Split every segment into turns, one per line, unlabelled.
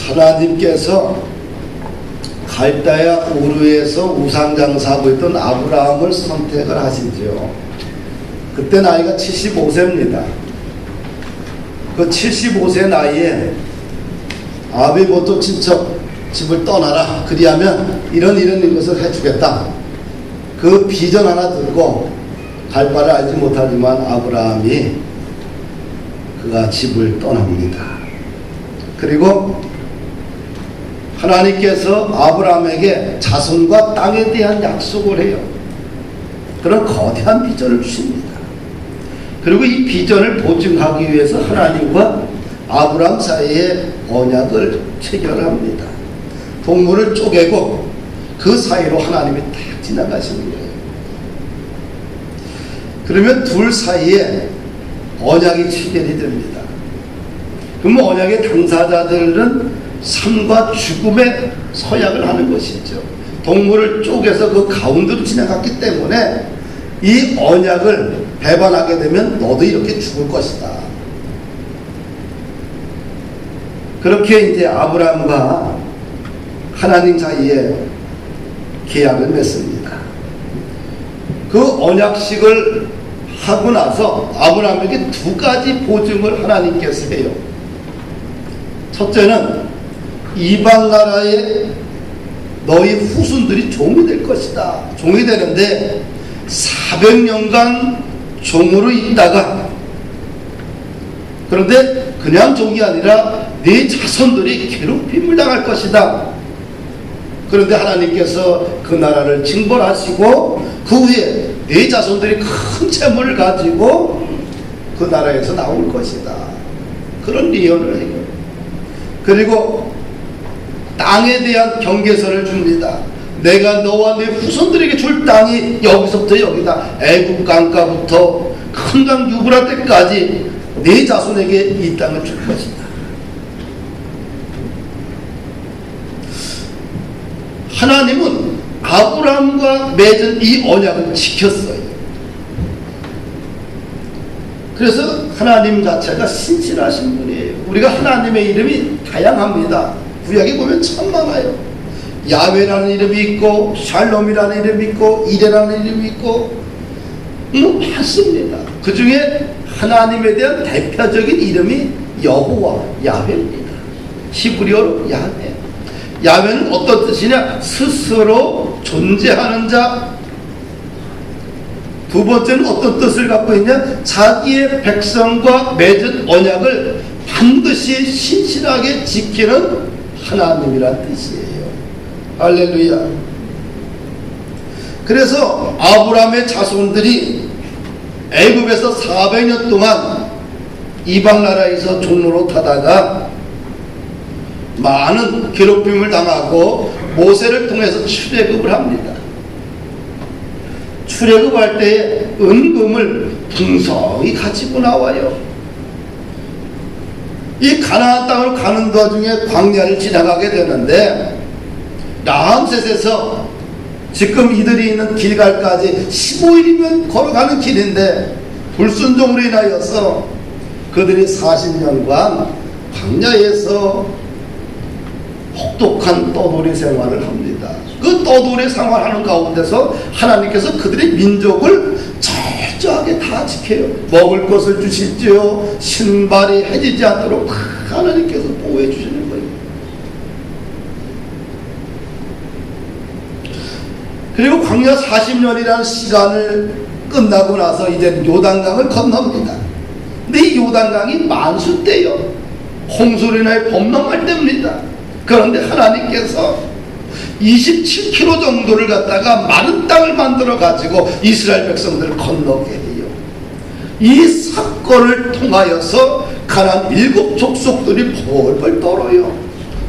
하나님께서 갈대아 우르에서 우상장사하고 있던 아브라함을 선택을 하시죠. 그때 나이가 75세입니다. 그 75세 나이에 아비보도 친척 집을 떠나라. 그리하면 이런 것을 해주겠다. 그 비전 하나 들고 갈 바를 알지 못하지만 아브라함이 그가 집을 떠납니다. 그리고 하나님께서 아브라함에게 자손과 땅에 대한 약속을 해요. 그런 거대한 비전을 주십니다. 그리고 이 비전을 보증하기 위해서 하나님과 아브라함 사이에 언약을 체결합니다. 동물을 쪼개고 그 사이로 하나님이 딱 지나가시는 거예요. 그러면 둘 사이에 언약이 체결이 됩니다. 그럼 언약의 당사자들은 삶과 죽음의 서약을 하는 것이죠. 동물을 쪼개서 그 가운데로 지나갔기 때문에 이 언약을 배반하게 되면 너도 이렇게 죽을 것이다. 그렇게 이제 아브라함과 하나님 사이에 계약을 맺습니다. 그 언약식을 하고 나서 아브라함에게 두 가지 보증을 하나님께서 해요. 첫째는 이방 나라에 너희 후손들이 종이 될 것이다. 종이 되는데 400년간 종으로 있다가, 그런데 그냥 종이 아니라 네 자손들이 괴롭힘을 당할 것이다. 그런데 하나님께서 그 나라를 징벌하시고 그 후에 네 자손들이 큰 재물을 가지고 그 나라에서 나올 것이다. 그런 예언을 해요. 그리고 땅에 대한 경계선을 줍니다. 내가 너와 네 후손들에게 줄 땅이 여기서부터 여기다. 애굽 강가부터 큰 강 유브라데까지 네 자손에게 이 땅을 줄 것이다. 하나님은 아브라함과 맺은 이 언약을 지켰어요. 그래서 하나님 자체가 신실하신 분이에요. 우리가 하나님의 이름이 다양합니다. 구약에 보면 참 많아요. 야훼라는 이름이 있고 샬롬이라는 이름이 있고 이레라는 이름이 있고 많습니다. 그 중에 하나님에 대한 대표적인 이름이 여호와 야훼입니다. 히브리어로 야훼. 야훼는 어떤 뜻이냐? 스스로 존재하는 자. 두 번째는 어떤 뜻을 갖고 있냐? 자기의 백성과 맺은 언약을 반드시 신실하게 지키는 하나님이란 뜻이에요. 할렐루야. 그래서 아브라함의 자손들이 애굽에서 400년 동안 이방 나라에서 종로로 타다가 많은 괴롭힘을 당하고 모세를 통해서 출애굽을 합니다. 출애굽할 때에 은금을 풍성히 가지고 나와요. 이 가나안 땅으로 가는 도중에 광야를 지나가게 되는데 람셋에서 지금 이들이 있는 길갈까지 15일이면 걸어가는 길인데 불순종으로 인하여서 그들이 40년간 광야에서 혹독한 떠돌이 생활을 합니다. 그 떠돌이 생활하는 가운데서 하나님께서 그들의 민족을 철저하게 다 지켜요. 먹을 것을 주시지요. 신발이 해지지 않도록 하나님께서 보호해 주시는 거예요. 그리고 광야 40년이라는 시간을 끝나고 나서 이제 요단강을 건넙니다. 근데 이 요단강이 만수 때요. 홍수로 인하여 범람할 때입니다. 그런데 하나님께서 27km 정도를 갖다가 마른 땅을 만들어 가지고 이스라엘 백성들을 건너게 해요. 이 사건을 통하여서 가나안 7 족속들이 벌벌 떨어요.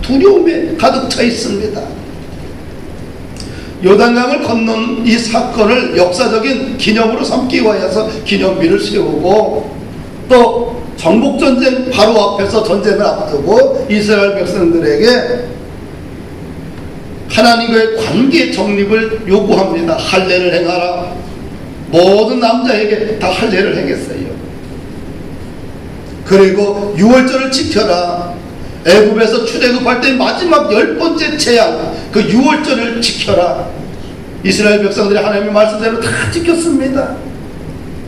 두려움에 가득 차 있습니다. 요단강을 건넌 이 사건을 역사적인 기념으로 삼기 위해서 기념비를 세우고, 또 정복전쟁 바로 앞에서 전쟁을 앞두고 이스라엘 백성들에게 하나님과의 관계 정립을 요구합니다. 할례를 행하라. 모든 남자에게 다 할례를 행했어요. 그리고 유월절을 지켜라. 애굽에서 출애굽할 때 마지막 10번째 재앙, 그 유월절을 지켜라. 이스라엘 백성들이 하나님의 말씀대로 다 지켰습니다.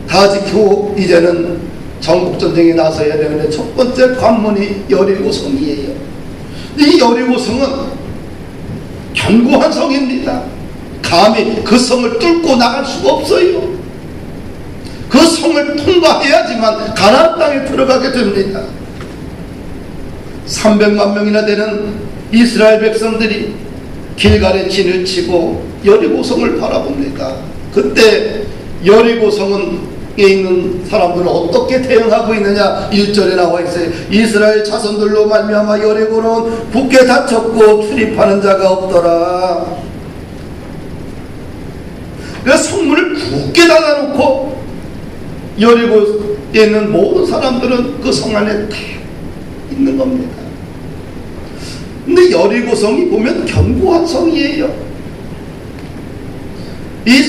다 지키고 이제는 전국전쟁에 나서야 되는데 첫 번째 관문이 여리고성이에요. 이 여리고성은 견고한 성입니다. 감히 그 성을 뚫고 나갈 수가 없어요. 그 성을 통과해야지만 가나안 땅에 들어가게 됩니다. 300만 명이나 되는 이스라엘 백성들이 길갈에 진을 치고 여리고성을 바라봅니다. 그때 여리고성은 있는 사람들은 어떻게 대응하고 있느냐. 1절에 나와 있어요. 이스라엘 자손들로 말미암아 여리고는 굳게 닫혔고 출입하는 자가 없더라. 그래서 성문을 굳게 닫아놓고 여리고에 있는 모든 사람들은 그 성 안에 다 있는 겁니다. 근데 여리고성이 보면 견고한 성이에요. 이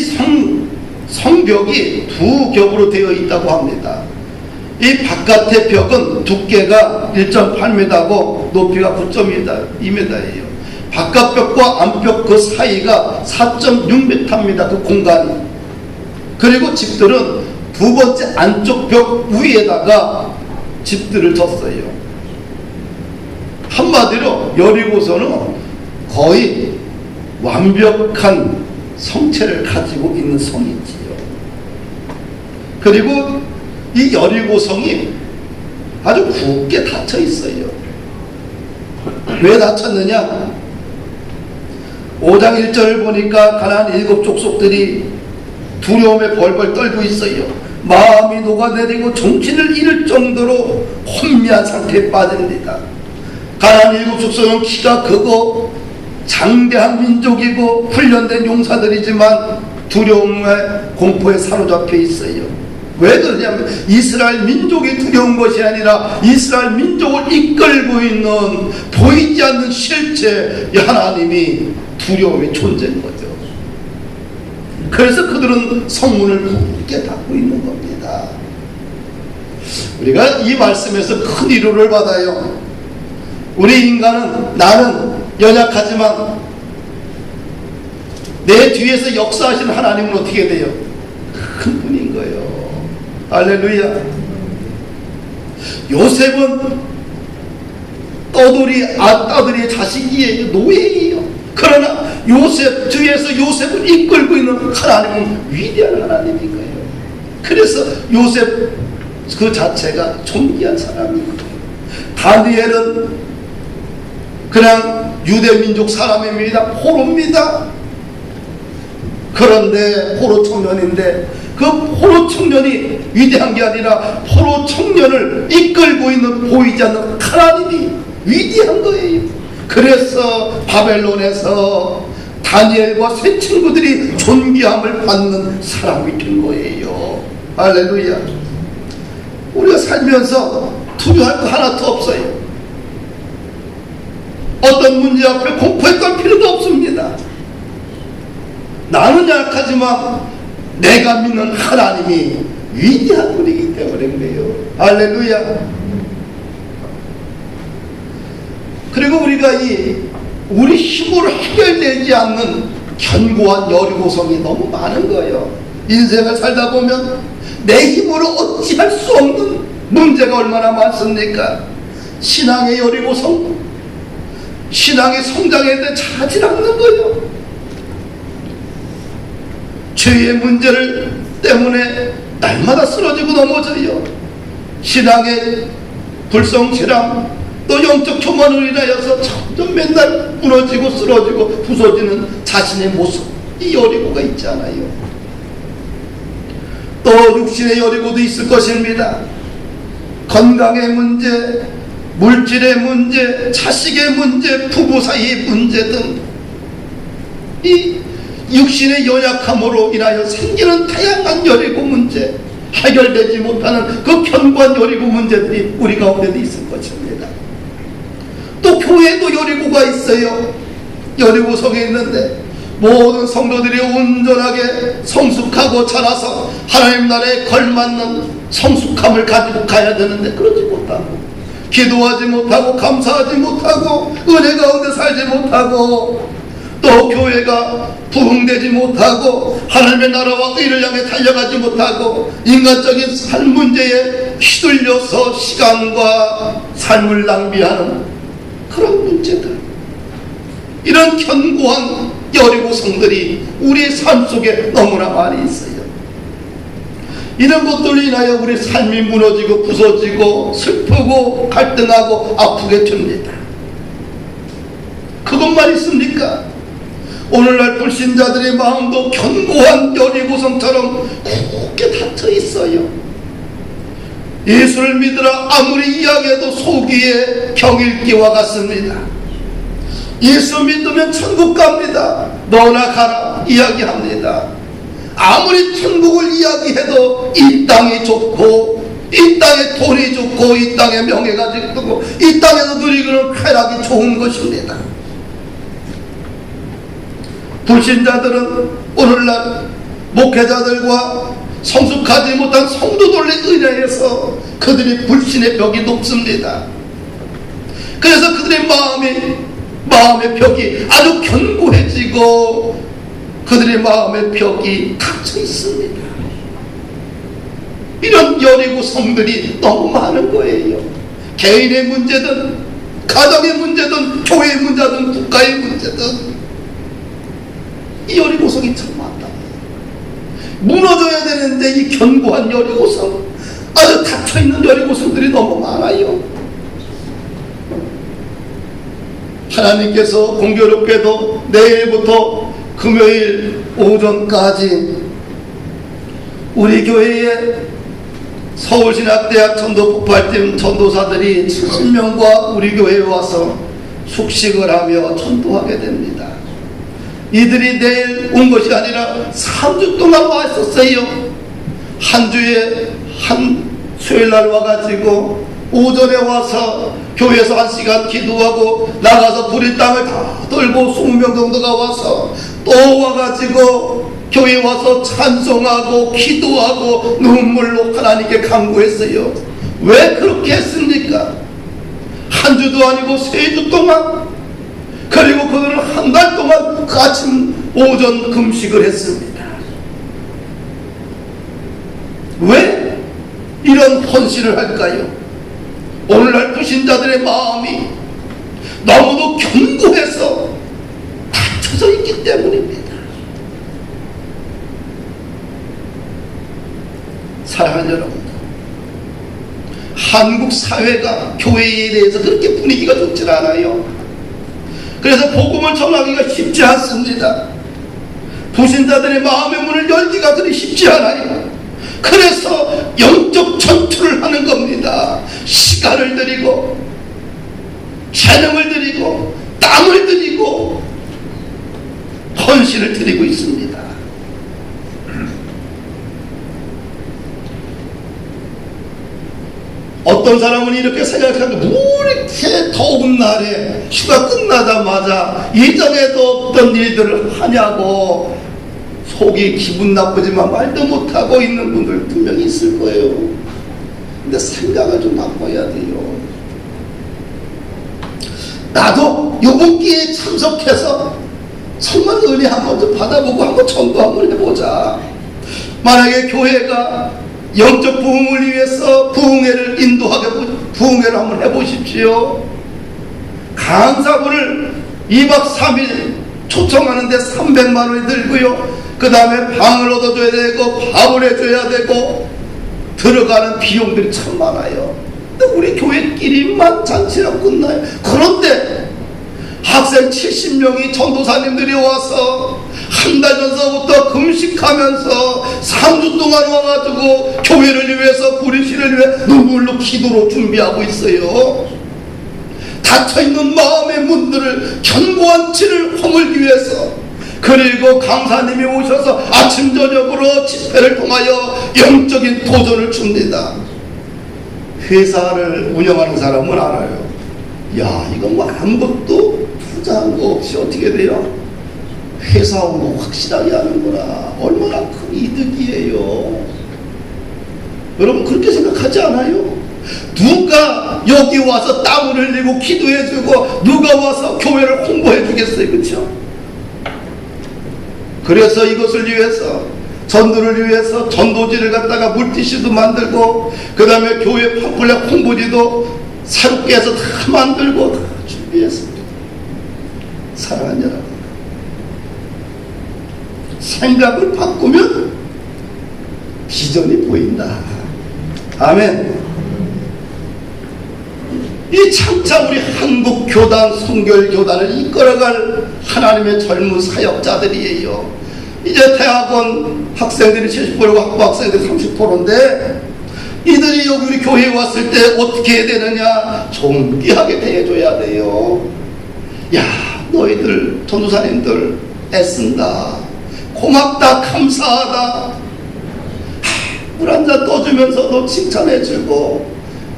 성벽이 두 겹으로 되어 있다고 합니다. 이 바깥의 벽은 두께가 1.8m고 높이가 9.2m예요. 바깥벽과 안벽 그 사이가 4.6m입니다. 그 공간이. 그리고 집들은 두 번째 안쪽 벽 위에다가 집들을 졌어요. 한마디로 여리고서는 거의 완벽한 성체를 가지고 있는 성이지요. 그리고 이 여리고성이 아주 굳게 닫혀 있어요. 왜 닫혔느냐? 5장 1절을 보니까 가나안 7 족속들이 두려움에 벌벌 떨고 있어요. 마음이 녹아내리고 정신을 잃을 정도로 혼미한 상태에 빠집니다. 가나안 7 족속은 키가 크고 장대한 민족이고 훈련된 용사들이지만 두려움에 공포에 사로잡혀 있어요. 왜 그러냐면 이스라엘 민족이 두려운 것이 아니라 이스라엘 민족을 이끌고 있는 보이지 않는 실체 하나님이 두려움이 존재인 거죠. 그래서 그들은 성문을 굳게 닫고 있는 겁니다. 우리가 이 말씀에서 큰 위로를 받아요. 우리 인간은, 나는 연약하지만 내 뒤에서 역사하시는 하나님은 어떻게 돼요? 큰 분인 거예요. 할렐루야. 요셉은 따들이의 자식이에요. 노예예요. 그러나 요셉 뒤에서 요셉을 이끌고 있는 하나님은 위대한 하나님인 거예요. 그래서 요셉 그 자체가 존귀한 사람이고, 다니엘은 그냥 유대민족 사람입니다. 포로입니다. 그런데 포로 청년인데 그 포로 청년이 위대한 게 아니라 포로 청년을 이끌고 있는 보이지 않는 하나님이 위대한 거예요. 그래서 바벨론에서 다니엘과 세 친구들이 존귀함을 받는 사람이 된 거예요. 할렐루야. 우리가 살면서 두려워할 거 하나도 없어요. 어떤 문제 앞에 공포에 떨 필요도 없습니다. 나는 약하지만 내가 믿는 하나님이 위대한 분이기 때문에 그래요. 할렐루야. 그리고 우리가 우리 힘으로 해결되지 않는 견고한 여리고성이 너무 많은 거예요. 인생을 살다 보면 내 힘으로 어찌할 수 없는 문제가 얼마나 많습니까? 신앙의 여리고성, 신앙의 성장에 대해 잘하지 않는 거예요. 죄의 문제를 때문에 날마다 쓰러지고 넘어져요. 신앙의 불성실함, 또 영적 교만으로 인하여서 점점 맨날 무너지고 쓰러지고 부서지는 자신의 모습, 이 여리고가 있잖아요. 또 육신의 여리고도 있을 것입니다. 건강의 문제, 물질의 문제, 자식의 문제, 부부 사이의 문제 등 이 육신의 연약함으로 인하여 생기는 다양한 여리고 문제, 해결되지 못하는 그 견고한 여리고 문제들이 우리 가운데도 있을 것입니다. 또 교회도 여리고가 있어요. 여리고성에 있는데 모든 성도들이 온전하게 성숙하고 자라서 하나님 나라에 걸맞는 성숙함을 가지고 가야 되는데 그러지 못하고 기도하지 못하고 감사하지 못하고 은혜 가운데 살지 못하고 또 교회가 부흥되지 못하고 하나님의 나라와 의를 향해 달려가지 못하고 인간적인 삶 문제에 휘둘려서 시간과 삶을 낭비하는 그런 문제들, 이런 견고한 여리고 성들이 우리의 삶 속에 너무나 많이 있어요. 이런 것들로 인하여 우리 삶이 무너지고 부서지고 슬프고 갈등하고 아프게 됩니다. 그것만 있습니까? 오늘날 불신자들의 마음도 견고한 여리고성처럼 굳게 닫혀 있어요. 예수를 믿으라 아무리 이야기해도 속이의 경일기와 같습니다. 예수 믿으면 천국 갑니다. 너나 가라 이야기합니다. 아무리 천국을 이야기해도 이 땅이 좋고 이 땅에 돈이 좋고 이 땅에 명예가 좋고 이 땅에서 누리고는 쾌락이 좋은 것입니다. 불신자들은 오늘날 목회자들과 성숙하지 못한 성도들의 은혜에서 그들이 불신의 벽이 높습니다. 그래서 그들의 마음의 벽이 아주 견고해지고 그들의 마음의 벽이 닫혀 있습니다. 이런 여리고 성들이 너무 많은 거예요. 개인의 문제든 가정의 문제든 교회의 문제든 국가의 문제든 이 여리고성이 참 많다. 무너져야 되는데 이 견고한 여리고성, 아주 닫혀있는 여리고성들이 너무 많아요. 하나님께서 공교롭게도 내일부터 금요일 오전까지 우리 교회에 서울신학대학 전도폭발팀 전도사들이 70명과 우리 교회에 와서 숙식을 하며 전도하게 됩니다. 이들이 내일 온 것이 아니라 3주 동안 와 있었어요. 한 주에 한 수요일날 와가지고 오전에 와서 교회에서 1시간 기도하고 나가서 부린 땅을 다 돌고 20명 정도가 와서 또 와가지고 교회에 와서 찬송하고 기도하고 눈물로 하나님께 간구했어요. 왜 그렇게 했습니까? 한 주도 아니고 3주 동안, 그리고 그들은 한 달 동안 그 아침 오전 금식을 했습니다. 왜 이런 헌신을 할까요? 오늘날 불신자들의 마음이 너무도 견고해서 닫혀져 있기 때문입니다. 사랑하는 여러분, 한국 사회가 교회에 대해서 그렇게 분위기가 좋지 않아요. 그래서 복음을 전하기가 쉽지 않습니다. 불신자들의 마음의 문을 열기가 그리 쉽지 않아요. 그래서 영적 전투를 하는 겁니다. 시간을 들이고 재능을 들이고 땀을 들이고 헌신을 드리고 있습니다. 어떤 사람은 이렇게 생각하고 뭐 이렇게 더운 날에 휴가 끝나자마자 예전에도 없던 일들을 하냐고 속이 기분 나쁘지만 말도 못하고 있는 분들 분명히 있을 거예요. 근데 생각을 좀 바꿔야 돼요. 나도 요번 기회에 참석해서 정말 은혜 한번 좀 받아보고 한번 전도 한번 해보자. 만약에 교회가 영적 부흥을 위해서 부흥회를 부흥회를 한번 해보십시오. 강사분을 2박 3일 초청하는데 300만 원이 들고요. 그 다음에 방을 얻어줘야 되고 밥을 해줘야 되고 들어가는 비용들이 참 많아요. 근데 우리 교회끼리만 잔치로 끝나요. 그런데 학생 70명이 전도사님들이 와서 한 달 전서부터 금식하면서 3주 동안 와가지고 교회를 위해서 구리시를 위해 눈물로 기도로 준비하고 있어요. 닫혀있는 마음의 문들을 견고한 진을 허물기 위해서, 그리고 강사님이 오셔서 아침 저녁으로 집회를 통하여 영적인 도전을 줍니다. 회사를 운영하는 사람은 알아요. 야, 이거 뭐 아무것도 투자한 거 없이 어떻게 돼요? 회사하고 확실하게 하는구나. 얼마나 큰 이득이에요. 여러분 그렇게 생각하지 않아요? 누가 여기 와서 땀을 흘리고 기도해주고 누가 와서 교회를 홍보해주겠어요? 그렇죠? 그래서 이것을 위해서, 전도를 위해서 전도지를 갖다가 물티슈도 만들고, 그 다음에 교회 팜플렛 홍보지도 새롭게 해서 다 만들고 다 준비했습니다. 사랑하는 여러분, 생각을 바꾸면 비전이 보인다. 아멘. 이 장차 우리 한국 교단, 성결교단을 이끌어갈 하나님의 젊은 사역자들이에요. 이제 대학원 학생들이 70%고 학부 학생들이 30%인데 이들이 여기 우리 교회에 왔을 때 어떻게 해야 되느냐? 존귀하게 대해줘야 돼요. 야, 너희들 전도사님들 애쓴다, 고맙다, 감사하다, 물 한 잔 떠주면서도 칭찬해주고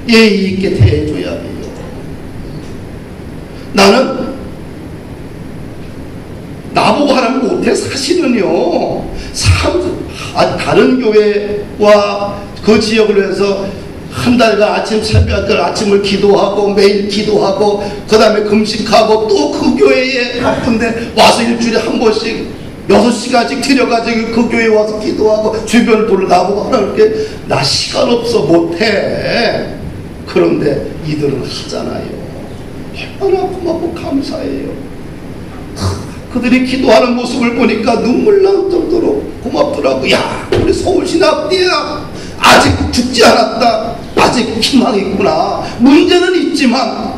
예의 있게 대해줘야 돼요. 나는 나보고 하라면 못해. 사실은요, 다른 교회와 그 지역을 해서 한 달간 아침 새벽을 아침을 기도하고 매일 기도하고 그 다음에 금식하고 또 그 교회에 바쁜데 와서 일주일에 한 번씩 6시간씩 들여가지고 그 교회에 와서 기도하고 주변을 돌을 나보고 하라 그렇게 나 시간 없어 못해. 그런데 이들은 하잖아요. 얼마나 고맙고 감사해요. 그들이 기도하는 모습을 보니까 눈물 날 정도로 고맙더라고. 야, 우리 서울신학대야 아직 죽지 않았다. 아직 희망이 있구나. 문제는 있지만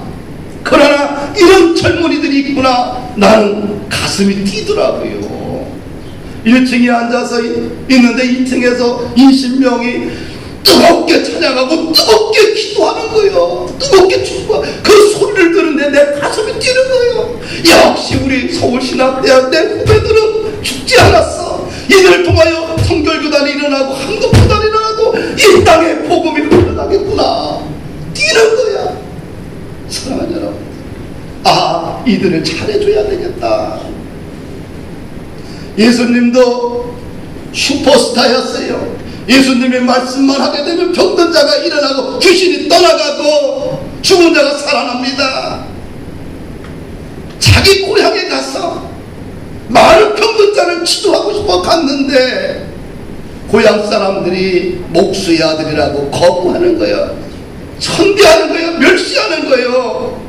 그러나 이런 젊은이들이 있구나. 나는 가슴이 뛰더라고요. 1층에 앉아서 있는데 2층에서 20명이 뜨겁게 찬양하고 뜨겁게 기도하는 거예요. 뜨겁게 축복하고 그 소리를 들은데 내 가슴이 뛰는 거예요. 역시 우리 서울신학대학 내 후배들은 죽지 않았어. 이들 통하여 성결교단이 일어나고 한국교단이 일어나고 이 땅에 복음이 흘러나겠구나. 뛰는 거야. 사랑하는 여러분, 아, 이들을 잘해줘야 되겠다. 예수님도 슈퍼스타였어요. 예수님의 말씀만 하게 되면 병든 자가 일어나고 귀신이 떠나가고 죽은 자가 살아납니다. 자기 고향에 가서 많은 병든 자를 치료하고 싶어 갔는데 고향 사람들이 목수의 아들이라고 거부하는 거예요. 천대하는 거예요. 멸시하는 거예요.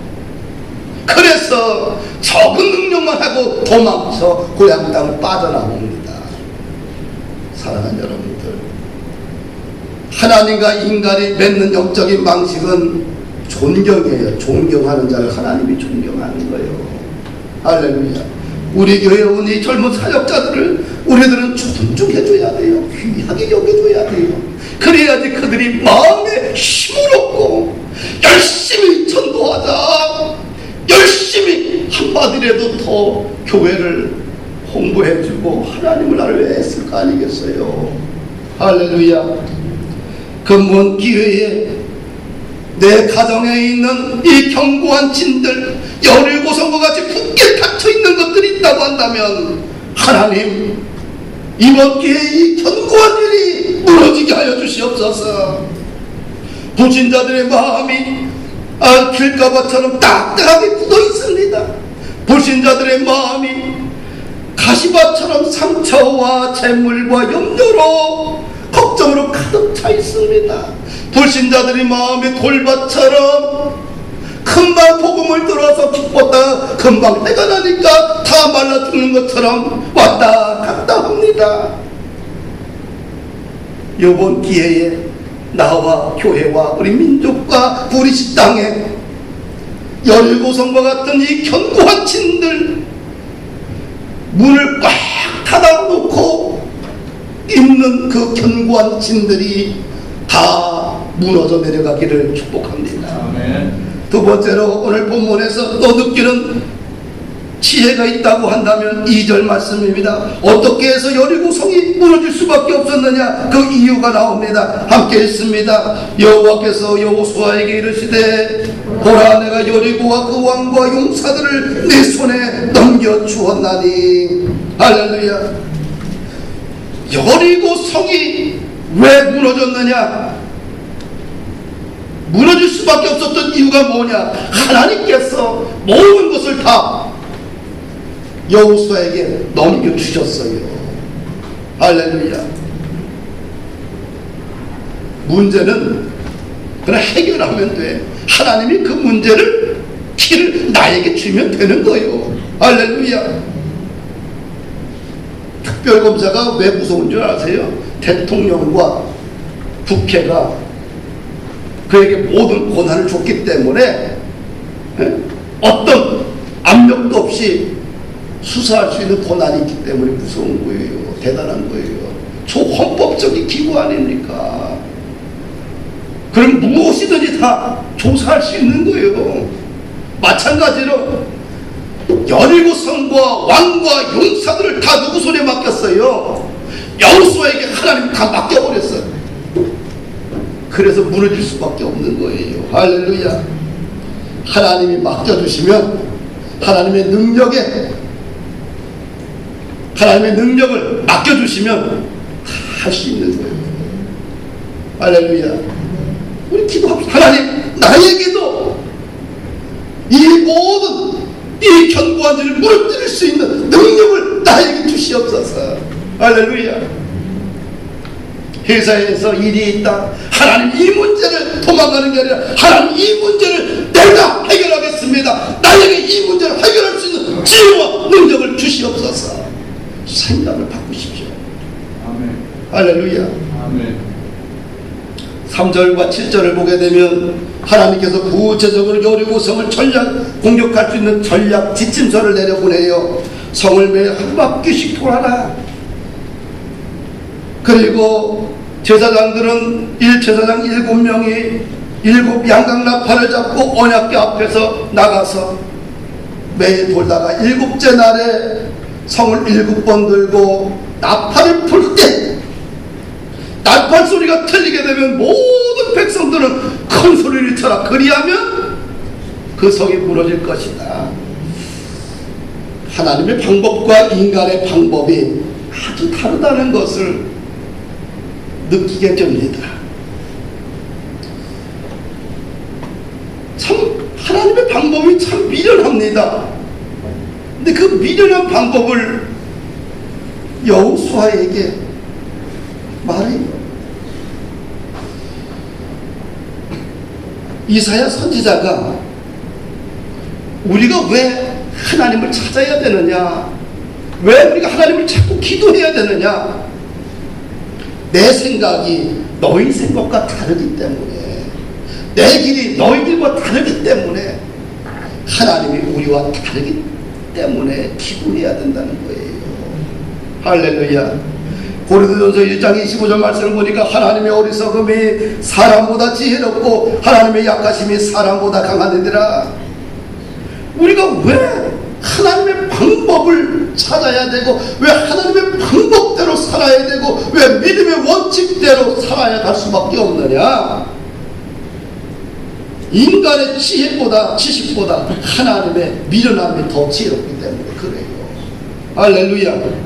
그래서 적은 능력만 하고 도망쳐 고향 땅을 빠져나옵니다. 사랑하는 여러분들, 하나님과 인간이 맺는 영적인 방식은 존경이에요. 존경하는 자를 하나님이 존경하는 거예요. 할렐루야. 우리 교회에 온 이 젊은 사역자들을 우리들은 존중해줘야 돼요. 귀하게 여겨줘야 돼요. 그래야지 그들이 마음에 힘을 얻고 열심히 전도하자, 열심히 한마디라도 더 교회를 홍보해주고 하나님을 나를 왜 애쓸 거 아니겠어요. 할렐루야. 그 먼 기회에 내 가정에 있는 이 견고한 진들, 열일고성과 같이 굳게 닫혀있는 것들이 있다고 한다면 하나님, 이번 기회에 이 견고한 일이 무너지게 하여 주시옵소서. 불신자들의 마음이 길가바처럼 딱딱하게 굳어 있습니다. 불신자들의 마음이 가시밭처럼 상처와 재물과 염려로 걱정으로 가득 차 있습니다. 불신자들의 마음이 돌밭처럼 금방 복음을 들어서 기뻤다가 금방 해가 나니까 다 말라 죽는 것처럼 왔다 갔다 합니다. 이번 기회에 나와 교회와 우리 민족과 우리 식당에 열일고성과 같은 이 견고한 진들 문을 꽉 닫아놓고 있는 그 견고한 진들이 다 무너져 내려가기를 축복합니다. 아멘. 두 번째로 오늘 본문에서 또 느끼는 지혜가 있다고 한다면 2절 말씀입니다. 어떻게 해서 여리고성이 무너질 수밖에 없었느냐, 그 이유가 나옵니다. 함께 읽습니다. 여호와께서 여호수아에게 이르시되 보라, 내가 여리고와 그 왕과 용사들을 내 손에 넘겨주었나니. 할렐루야. 여리고성이 왜 무너졌느냐? 무너질 수밖에 없었던 이유가 뭐냐? 하나님께서 모든 것을 다 여호수아에게 넘겨주셨어요. 할렐루야. 문제는 그냥 해결하면 돼. 하나님이 그 문제를 키를 나에게 주면 되는 거예요. 할렐루야. 특별검사가 왜 무서운 줄 아세요? 대통령과 국회가 그에게 모든 권한을 줬기 때문에 어떤 압력도 없이 수사할 수 있는 권한이 있기 때문에 무서운 거예요. 대단한 거예요. 초헌법적인 기구 아닙니까? 그럼 무엇이든지 다 조사할 수 있는 거예요. 마찬가지로 17성과 왕과 용사들을 다 누구 손에 맡겼어요? 여호수아에게 하나님 다 맡겨버렸어요. 그래서 무너질 수밖에 없는 거예요. 할렐루야. 하나님이 맡겨주시면 하나님의 능력을 맡겨주시면 다 할 수 있는 거예요. 할렐루야. 우리 기도합시다. 하나님, 나에게도 이 모든 이 견고한 죄를 무너뜨릴 수 있는 능력을 나에게 주시옵소서. 할렐루야. 회사에서 일이 있다. 하나님, 이 문제를 도망가는 게 아니라 하나님, 이 문제를 내가 해결하겠습니다. 나에게 이 문제를 해결할 수 있는 지혜와 능력을 주시옵소서. 생각을 바꾸십시오.
아멘.
할렐루야.
아멘.
3절과 7절을 보게 되면 하나님께서 구체적으로 여리고 성을 공격할 수 있는 전략 지침서를 내려보내요. 성을 매일 한 바퀴씩 돌아라. 그리고 제사장들은 1제사장 7명이 7 양강나팔을 잡고 언약궤 앞에서 나가서 매일 돌다가 7째 날에 성을 7번 들고 나팔을 불 때 나팔 소리가 틀리게 되면 모든 백성들은 큰 소리를 쳐라. 그리하면 그 성이 무너질 것이다. 하나님의 방법과 인간의 방법이 아주 다르다는 것을 느끼게 됩니다. 참 하나님의 방법이 참 미련합니다. 근데 그 미련한 방법을 여호수아에게 말해요. 이사야 선지자가 우리가 왜 하나님을 찾아야 되느냐, 왜 우리가 하나님을 자꾸 기도해야 되느냐, 내 생각이 너희 생각과 다르기 때문에, 내 길이 너희 길과 다르기 때문에, 하나님이 우리와 다르기 때문에 기도해야 된다는 거예요. 할렐루야. 고린도전서 1장 25절 말씀을 보니까 하나님의 어리석음이 사람보다 지혜롭고 하나님의 약하심이 사람보다 강하느니라. 우리가 왜 하나님의 방법을 찾아야 되고, 왜 하나님의 방법대로 살아야 되고, 왜 믿음의 원칙대로 살아야 할 수밖에 없느냐? 인간의 지식보다 하나님의 미련함이 더 지혜롭기 때문에 그래요. 할렐루야.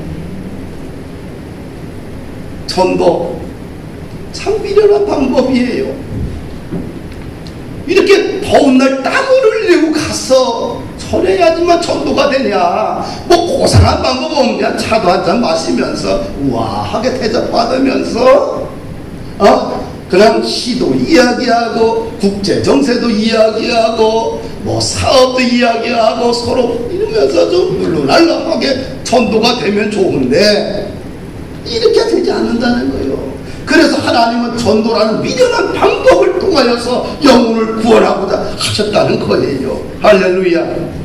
전도 참 미련한 방법이에요. 이렇게 더운 날 땀을 흘리고 가서 전해야지만 전도가 되냐? 뭐 고상한 방법 없냐? 차도 한잔 마시면서 우아하게 대접받으면서 그냥 시도 이야기하고 국제 정세도 이야기하고 뭐 사업도 이야기하고 서로 이러면서 좀 물론알람하게 전도가 되면 좋은데 이렇게 되지 않는다는 거예요. 그래서 하나님은 전도라는 미련한 방법을 통하여서 영혼을 구원하고자 하셨다는 거예요. 할렐루야.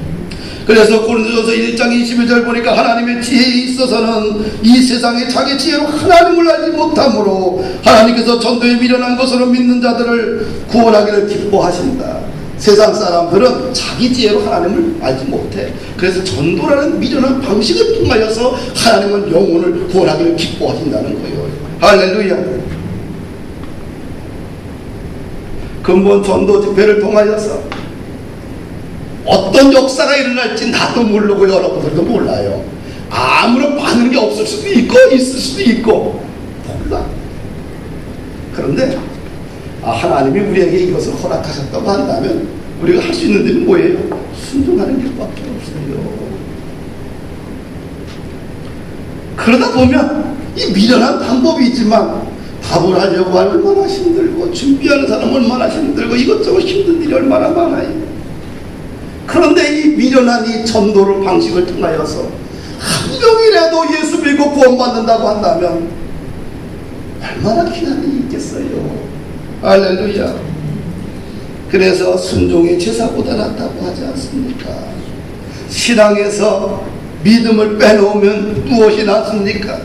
그래서 고린도전서 1장 21절 보니까 하나님의 지혜에 있어서는 이 세상에 자기 지혜로 하나님을 알지 못하므로 하나님께서 전도에 미련한 것으로 믿는 자들을 구원하기를 기뻐하신다. 세상 사람들은 자기 지혜로 하나님을 알지 못해. 그래서 전도라는 미련한 방식을 통하여서 하나님은 영혼을 구원하기를 기뻐하신다는 거예요. 할렐루야. 근본 전도 집회를 통하여서 어떤 역사가 일어날지 나도 모르고 여러분들도 몰라요. 아무런 반응이 없을 수도 있고 있을 수도 있고 몰라. 그런데 하나님이 우리에게 이것을 허락하셨다고 한다면 우리가 할 수 있는 일은 뭐예요? 순종하는 길밖에 없어요. 그러다 보면 이 미련한 방법이 있지만 밥을 하려고 얼마나 힘들고 준비하는 사람 얼마나 힘들고 이것저것 힘든 일이 얼마나 많아요. 그런데 이 미련한 이 전도를 방식을 통하여서 한 명이라도 예수 믿고 구원받는다고 한다면 얼마나 귀한 일이 있겠어요. 할렐루야. 그래서 순종의 제사보다 낫다고 하지 않습니까? 신앙에서 믿음을 빼놓으면 무엇이 낫습니까?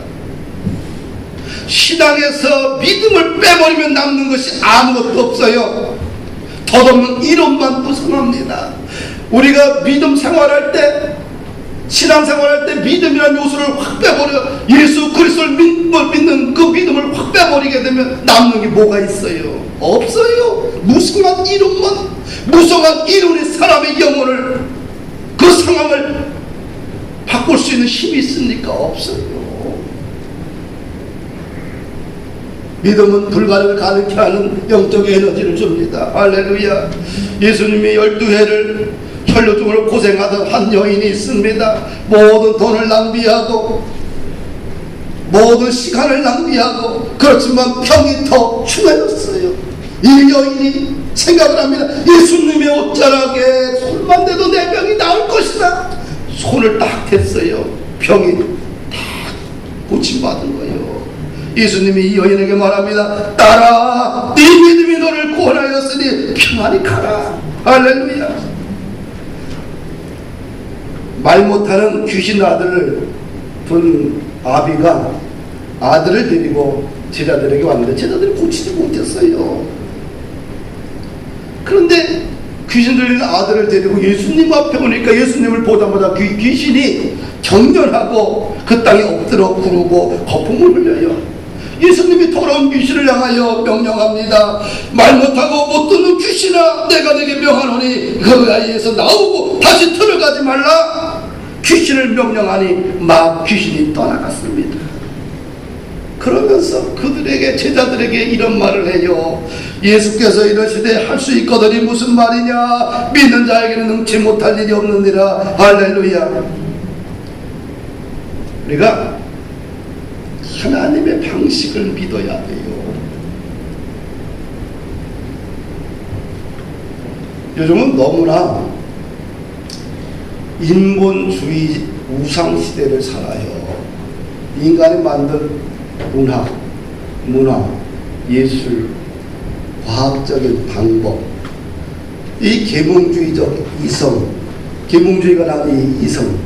신앙에서 믿음을 빼버리면 남는 것이 아무것도 없어요. 덧없는 이론만 구성합니다. 우리가 믿음 생활할 때, 신앙 생활할 때 믿음이라는 요소를 확 빼버려 예수 그리스도를 믿는 그 믿음을 확 빼버리게 되면 남는 게 뭐가 있어요? 없어요. 무성한 이론이 사람의 영혼을, 그 상황을 바꿀 수 있는 힘이 있습니까? 없어요. 믿음은 불가능을 가능케 하는 영적 에너지를 줍니다. 할렐루야. 예수님이 12회를 혈루증으로 고생하던 한 여인이 있습니다. 모든 돈을 낭비하고 모든 시간을 낭비하고 그렇지만 병이 더 중해졌어요. 이 여인이 생각을 합니다. 예수님의 옷자락에 손만 대도 내 병이 나을 것이다. 손을 딱 댔어요. 병이 딱 고침받은 거예요. 예수님이 이 여인에게 말합니다. 딸아, 네 믿음이 너를 구원하였으니 평안히 가라. 할렐루야. 말 못하는 귀신 아들을 둔 아비가 아들을 데리고 제자들에게 왔는데 제자들이 고치지 못했어요. 그런데 귀신 들린 아들을 데리고 예수님 앞에 오니까 예수님을 보자마자 귀신이 경련하고 그 땅에 엎드려 구르고 거품을 흘려요. 예수님이 더러운 귀신을 향하여 명령합니다. 말 못하고 못 듣는 귀신아, 내가 내게 명하노니 그 아이에서 나오고 다시 들어가지 말라. 귀신을 명령하니 막 귀신이 떠나갔습니다. 그러면서 그들에게, 제자들에게 이런 말을 해요. 예수께서 이러시되 할 수 있거든이 무슨 말이냐? 믿는 자에게는 능치 못할 일이 없느니라. 할렐루야. 우리가 하나님의 방식을 믿어야 돼요. 요즘은 너무나 인본주의 우상시대를 살아요. 인간이 만든 문화, 예술, 과학적인 방법, 이 계몽주의적 이성, 계몽주의가 낳은 이 이성,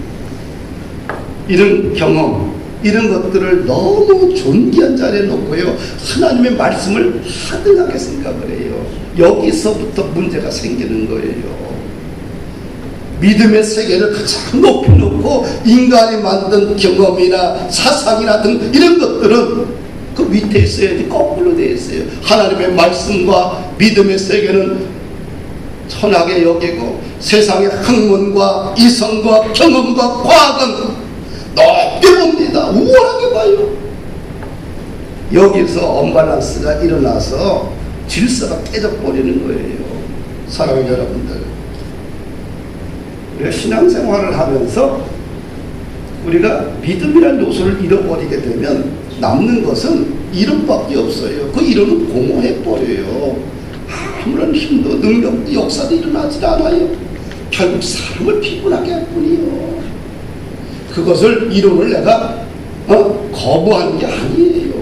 이런 경험, 이런 것들을 너무 존귀한 자리에 놓고요, 하나님의 말씀을 하등하게 생각을 해요. 여기서부터 문제가 생기는 거예요. 믿음의 세계를 가장 높이 놓고 인간이 만든 경험이나 사상이나 등 이런 것들은 그 밑에 있어야지, 거꾸로 되어 있어요. 하나님의 말씀과 믿음의 세계는 천하게 여기고 세상의 학문과 이성과 경험과 과학은 높게 봅니다. 우월하게 봐요. 여기서 언밸런스가 일어나서 질서가 깨져버리는 거예요. 사랑하는 여러분들, 우리가 신앙생활을 하면서 우리가 믿음이라는 요소를 잃어버리게 되면 남는 것은 이론밖에 없어요. 그 이론은 공허해버려요. 아무런 힘도 능력도 역사도 일어나지 않아요. 결국 사람을 피곤하게 할 뿐이요. 그것을 이론을 내가 거부하는 게 아니에요.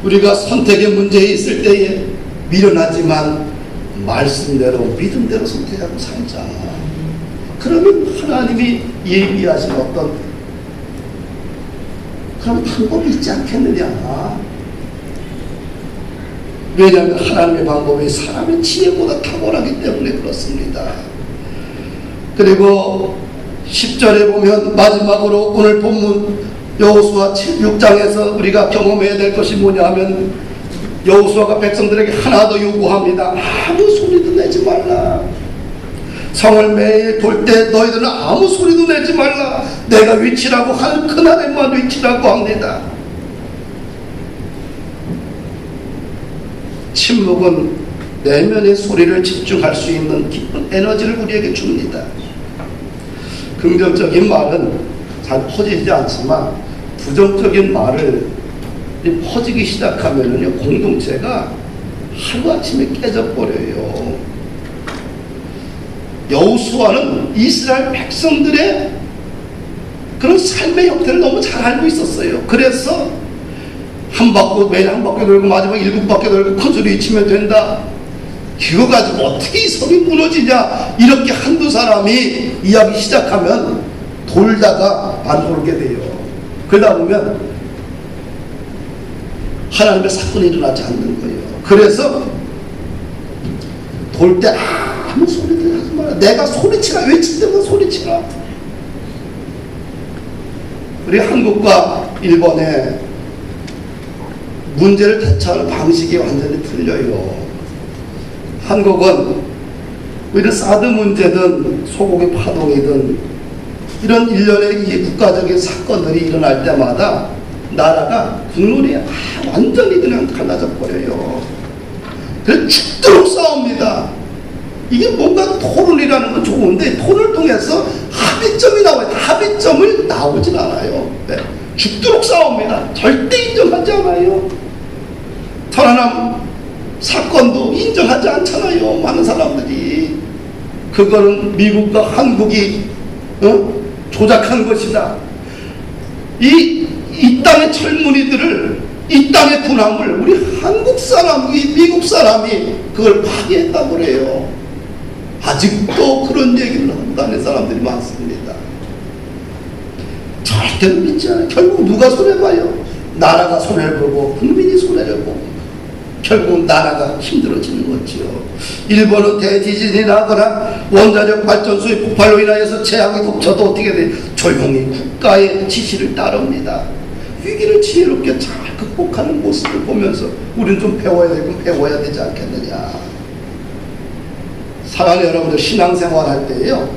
우리가 선택의 문제에 있을 때에 미련하지만 말씀대로 믿음대로 선택하고 살자. 그러면 하나님이 예비하신 어떤 그런 방법이 있지 않겠느냐. 왜냐하면 하나님의 방법이 사람의 지혜보다 탁월하기 때문에 그렇습니다. 그리고 10절에 보면 마지막으로 오늘 본문 여호수아 6장에서 우리가 경험해야 될 것이 뭐냐 하면, 여호수아가 백성들에게 하나 더 요구합니다. 아무 소리도 내지 말라. 성을 매일 돌 때 너희들은 아무 소리도 내지 말라. 내가 위치라고 하는 그날에만 위치라고 합니다. 침묵은 내면의 소리를 집중할 수 있는 깊은 에너지를 우리에게 줍니다. 긍정적인 말은 잘 퍼지지 않지만 부정적인 말을 퍼지기 시작하면은요, 공동체가 하루아침에 깨져버려요. 여호수아는 이스라엘 백성들의 그런 삶의 형태를 너무 잘 알고 있었어요. 그래서 매일 한 바퀴 돌고 마지막 7바퀴 돌고 큰 소리 치면 된다. 그거 가지고 어떻게 이 성이 무너지냐, 이렇게 한두 사람이 이야기 시작하면 돌다가 안 돌게 돼요. 그러다 보면 하나님의 사건이 일어나지 않는 거예요. 그래서 돌 때 아무 소리도 하지 마라. 내가 소리치라, 외칠 때마다 소리치라. 우리 한국과 일본의 문제를 대처하는 방식이 완전히 틀려요. 한국은 우리는 사드 문제든 소고기 파동이든 이런 일련의 이 국가적인 사건들이 일어날 때마다 나라가 국론이 완전히 그냥 갈라져 버려요. 그래서 죽도록 싸웁니다. 이게 뭔가 토론이라는 건 좋은데 토론을 통해서 합의점이 나와요. 합의점을 나오진 않아요. 네. 죽도록 싸웁니다. 절대 인정하지 않아요. 천안함 사건도 인정하지 않잖아요. 많은 사람들이. 그거는 미국과 한국이 조작한 것이다. 이 땅의 젊은이들을, 이 땅의 군함을 우리 한국 사람이, 미국 사람이 그걸 파괴했다고 그래요. 아직도 그런 얘기를 하고 다니는 사람들이 많습니다. 절대로 믿지 않아요. 결국 누가 손해봐요? 나라가 손해를 보고 국민이 손해를 보고 결국 나라가 힘들어지는 거죠. 일본은 대지진이 나거나 원자력 발전소의 폭발로 인하여서 재앙이 덮쳐도 어떻게 돼? 조용히 국가의 지시를 따릅니다. 위기를 지혜롭게 잘 극복하는 모습을 보면서 우리는 좀 배워야 되지 않겠느냐. 사랑하는 여러분들, 신앙생활 할 때요,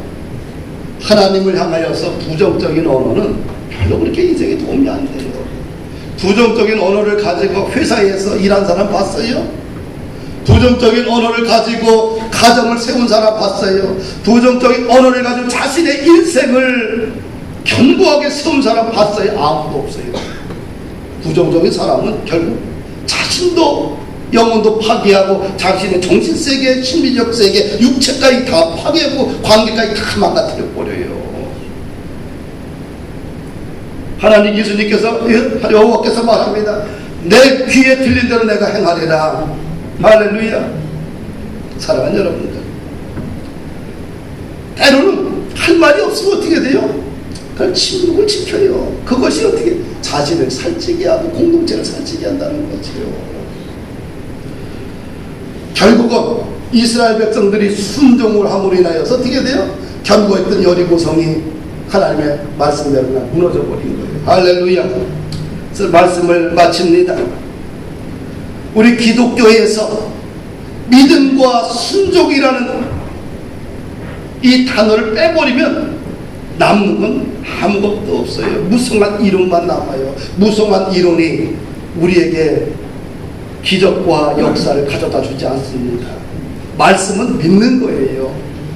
하나님을 향하여서 부정적인 언어는 별로 그렇게 인생에 도움이 안 돼요. 부정적인 언어를 가지고 회사에서 일한 사람 봤어요? 부정적인 언어를 가지고 가정을 세운 사람 봤어요? 부정적인 언어를 가지고 자신의 인생을 견고하게 세운 사람 봤어요? 아무도 없어요. 부정적인 사람은 결국 자신도 영혼도 파괴하고 자신의 정신세계, 심리적 세계, 육체까지 다 파괴하고 관계까지 다 망가뜨려 버려요. 하나님, 예수님께서, 여호와께서 말합니다. 내 귀에 들린 대로 내가 행하리라. 할렐루야. 사랑하는 여러분들, 때로는 할 말이 없으면 어떻게 돼요? 그냥 침묵을 지켜요. 그것이 어떻게 자신을 살찌게 하고 공동체를 살찌게 한다는 거죠. 결국은 이스라엘 백성들이 순종을 함으로 인하여서 어떻게 돼요? 견고했던 여리고성이 하나님의 말씀대로 무너져 버린 거예요. 할렐루야. 그래서 말씀을 마칩니다. 우리 기독교에서 믿음과 순종이라는 이 단어를 빼버리면 남는 건 아무것도 없어요. 무성한 이론만 남아요. 무성한 이론이 우리에게 기적과 역사를 가져다 주지 않습니다. 말씀은 믿는 거예요.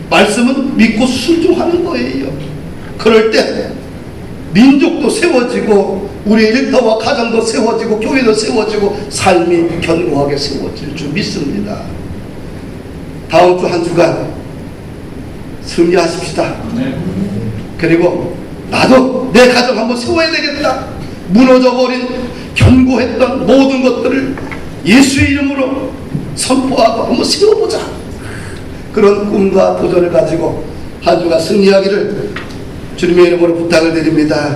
말씀은 믿고 순종하는 거예요. 그럴 때 민족도 세워지고 우리 일터와 가정도 세워지고 교회도 세워지고 삶이 견고하게 세워질 줄 믿습니다. 다음 주 한 주간 승리하십시다. 그리고 나도 내 가정 한번 세워야 되겠다. 무너져버린 견고했던 모든 것들을 예수의 이름으로 선포하고 한번 세워보자. 그런 꿈과 도전을 가지고 한 주가 승리하기를 주님의 이름으로 부탁을 드립니다.